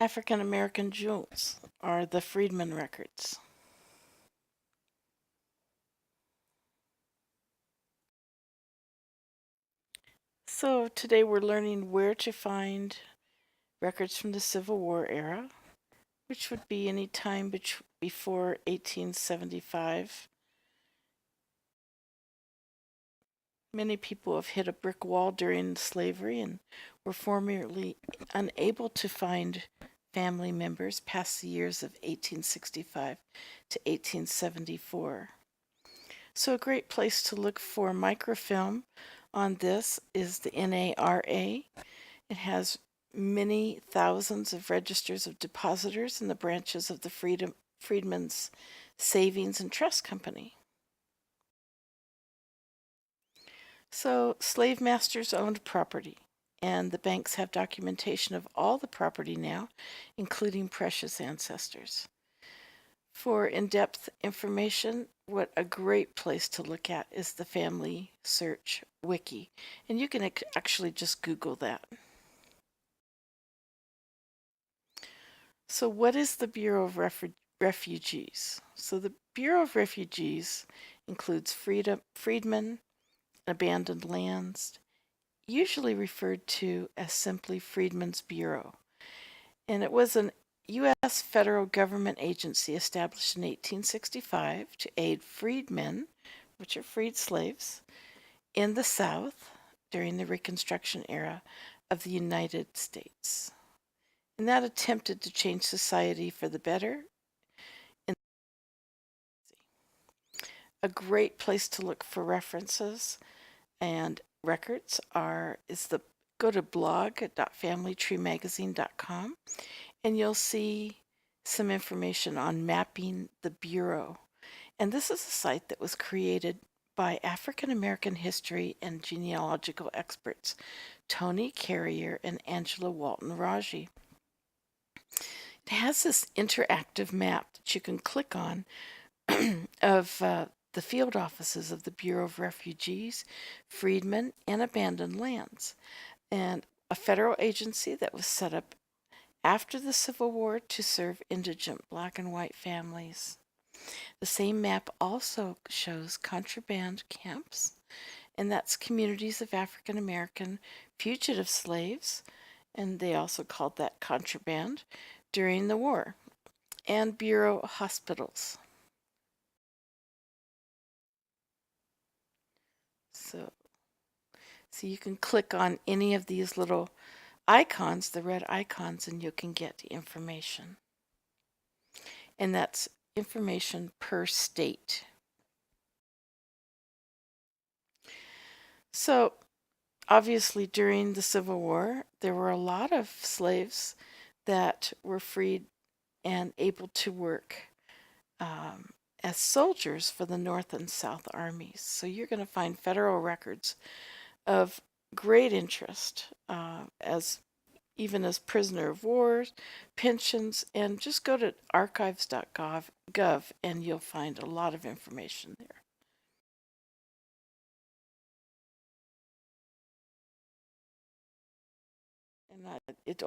African American jewels are the Freedmen records. So today we're learning where to find records from the Civil War era, which would be any time before 1875. Many people have hit a brick wall during slavery and were formerly unable to find family members past the years of 1865 to 1874. So a great place to look for microfilm on this is the NARA. It has many thousands of registers of depositors in the branches of the Freedmen's Savings and Trust Company. So slave masters owned property, and the banks have documentation of all the property now, including precious ancestors. For in-depth information, what a great place to look at is the Family Search Wiki, and you can actually just Google that. So what is the Bureau of Refugees? So the Bureau of Refugees includes freedmen, abandoned lands, usually referred to as simply Freedmen's Bureau. And it was an U.S. federal government agency established in 1865 to aid freedmen, which are freed slaves, in the South during the Reconstruction era of the United States. And that attempted to change society for the better. A great place to look for references and records go to blog.familytreemagazine.com, and you'll see some information on mapping the Bureau. And this is a site that was created by African American history and genealogical experts Tony Carrier and Angela Walton Raji. It has this interactive map that you can click on of the field offices of the Bureau of Refugees, Freedmen, and Abandoned Lands, and a federal agency that was set up after the Civil War to serve indigent black and white families. The same map also shows contraband camps, and that's communities of African American fugitive slaves, and they also called that contraband during the war, and Bureau hospitals. So you can click on any of these little icons, the red icons, and you can get the information. And that's information per state. So obviously during the Civil War, there were a lot of slaves that were freed and able to work as soldiers for the North and South armies. So you're going to find federal records of great interest even as prisoner of war, pensions, and just go to archives.gov and you'll find a lot of information there. And it's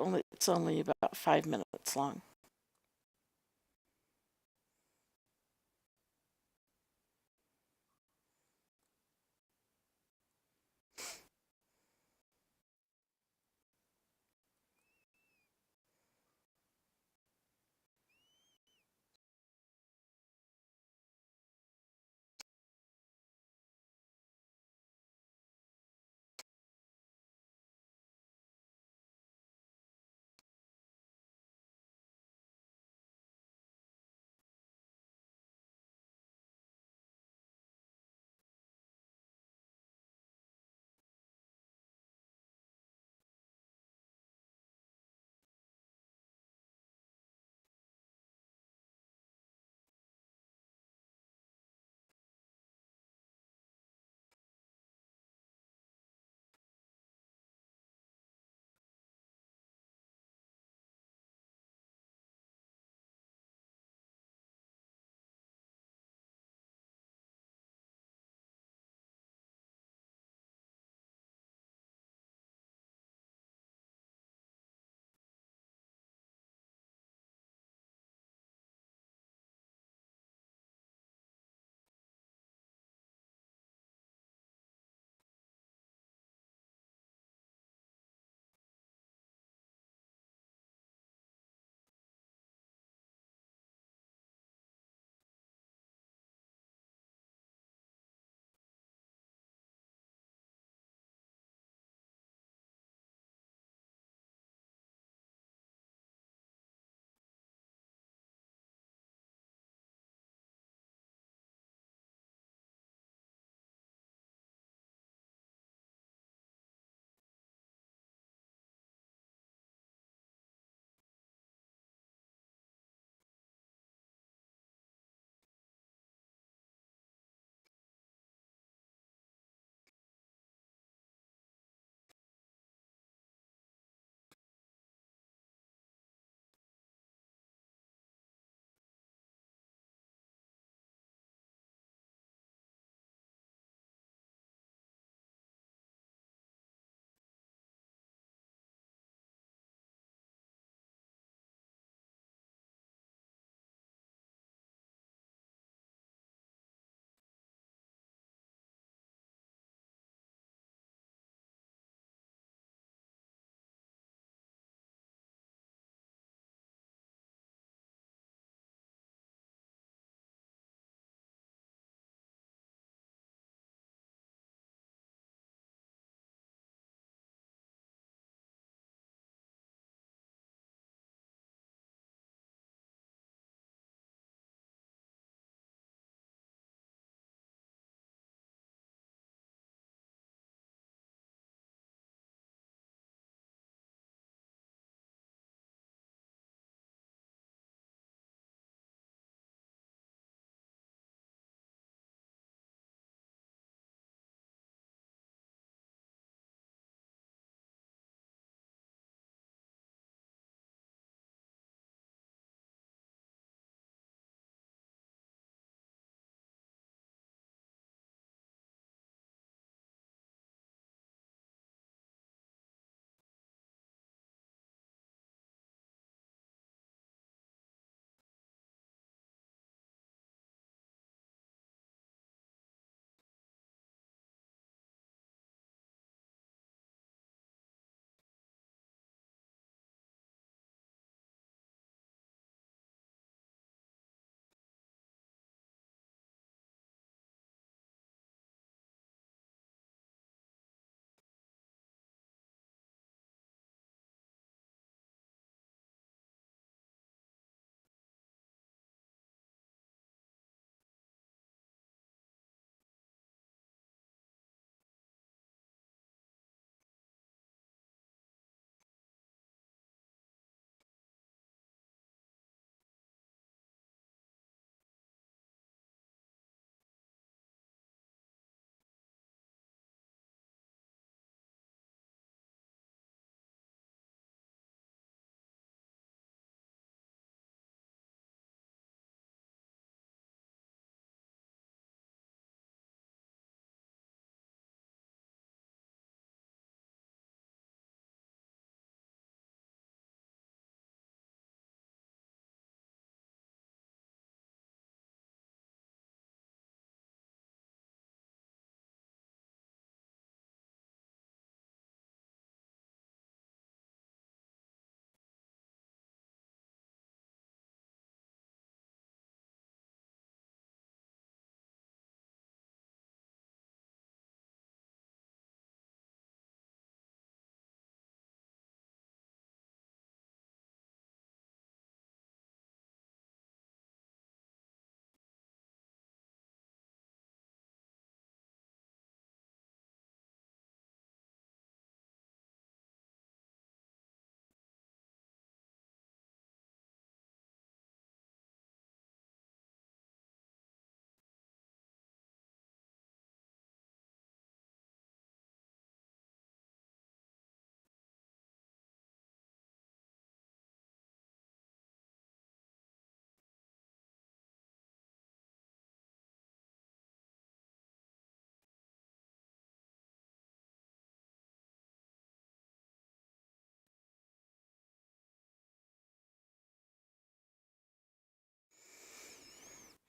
only about 5 minutes long.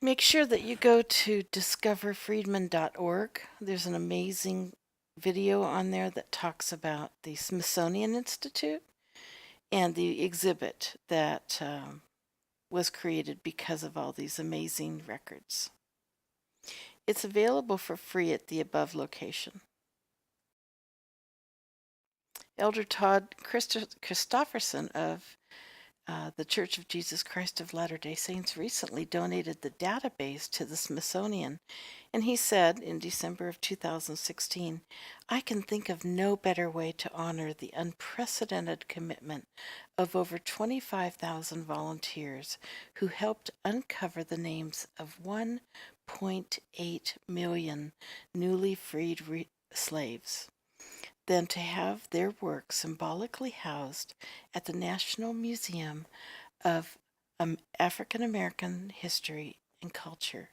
Make sure that you go to discoverfriedman.org. There's an amazing video on there that talks about the Smithsonian Institute and the exhibit that was created because of all these amazing records. It's available for free at the above location. Elder Todd Christofferson of the Church of Jesus Christ of Latter-day Saints recently donated the database to the Smithsonian, and he said in December of 2016, "I can think of no better way to honor the unprecedented commitment of over 25,000 volunteers who helped uncover the names of 1.8 million newly freed slaves than to have their work symbolically housed at the National Museum of African American History and Culture,"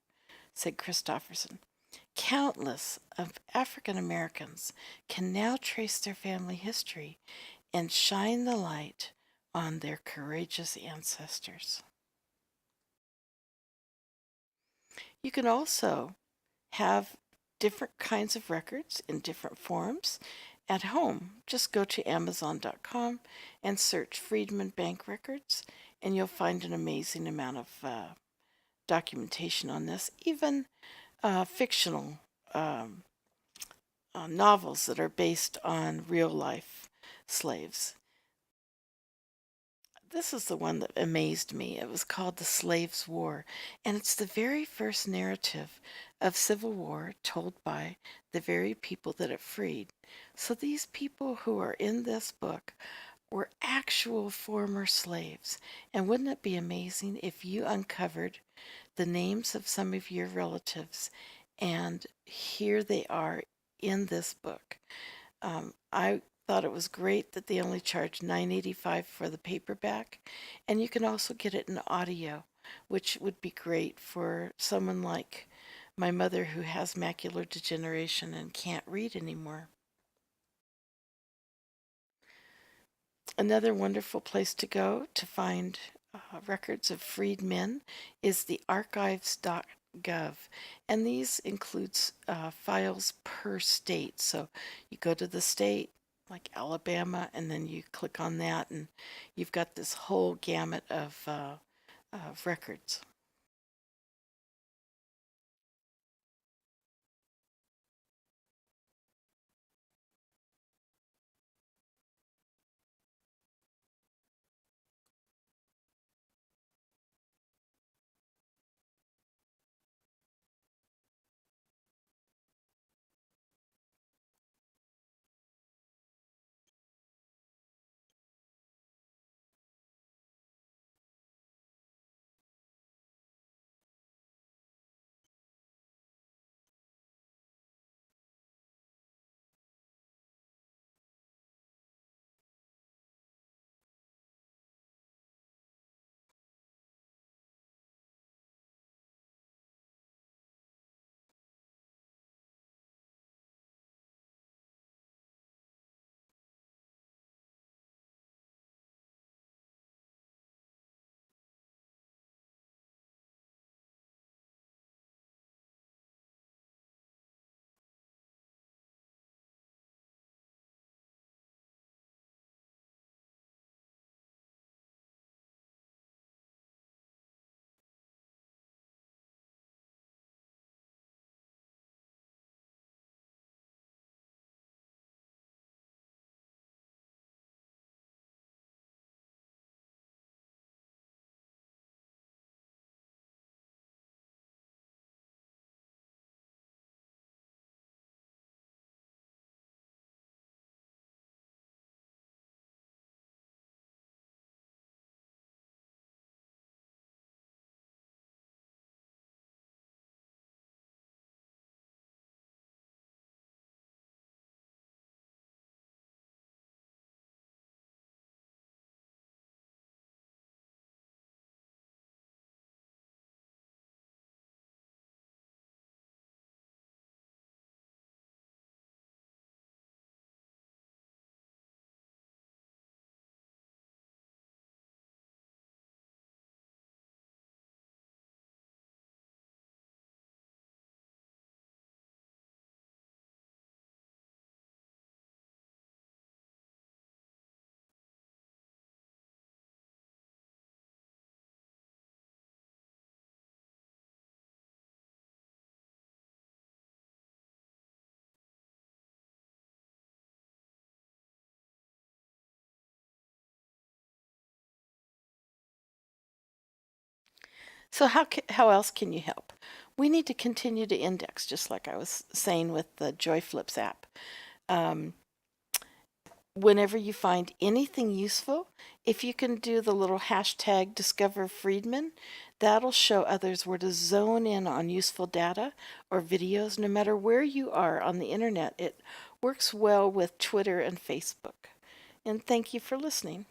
said Christofferson. "Countless of African Americans can now trace their family history and shine the light on their courageous ancestors." You can also have different kinds of records in different forms at home. Just go to Amazon.com and search Freedman Bank Records, and you'll find an amazing amount of documentation on this, even fictional novels that are based on real life slaves. This is the one that amazed me. It was called The Slaves' War, and it's the very first narrative of civil war told by the very people that it freed. So these people who are in this book were actual former slaves. And wouldn't it be amazing if you uncovered the names of some of your relatives, and here they are in this book? I thought it was great that they only charged $9.85 for the paperback, and you can also get it in audio, which would be great for someone like my mother who has macular degeneration and can't read anymore. Another wonderful place to go to find records of freed men is the Archives.gov, and these includes files per state. So you go to the state, like Alabama, and then you click on that, and you've got this whole gamut of records. So how else can you help? We need to continue to index, just like I was saying with the Joy Flips app. Um, Whenever you find anything useful, if you can do the little hashtag Discover Friedman, that'll show others where to zone in on useful data or videos no matter where you are on the internet. It works well with Twitter and Facebook. And thank you for listening.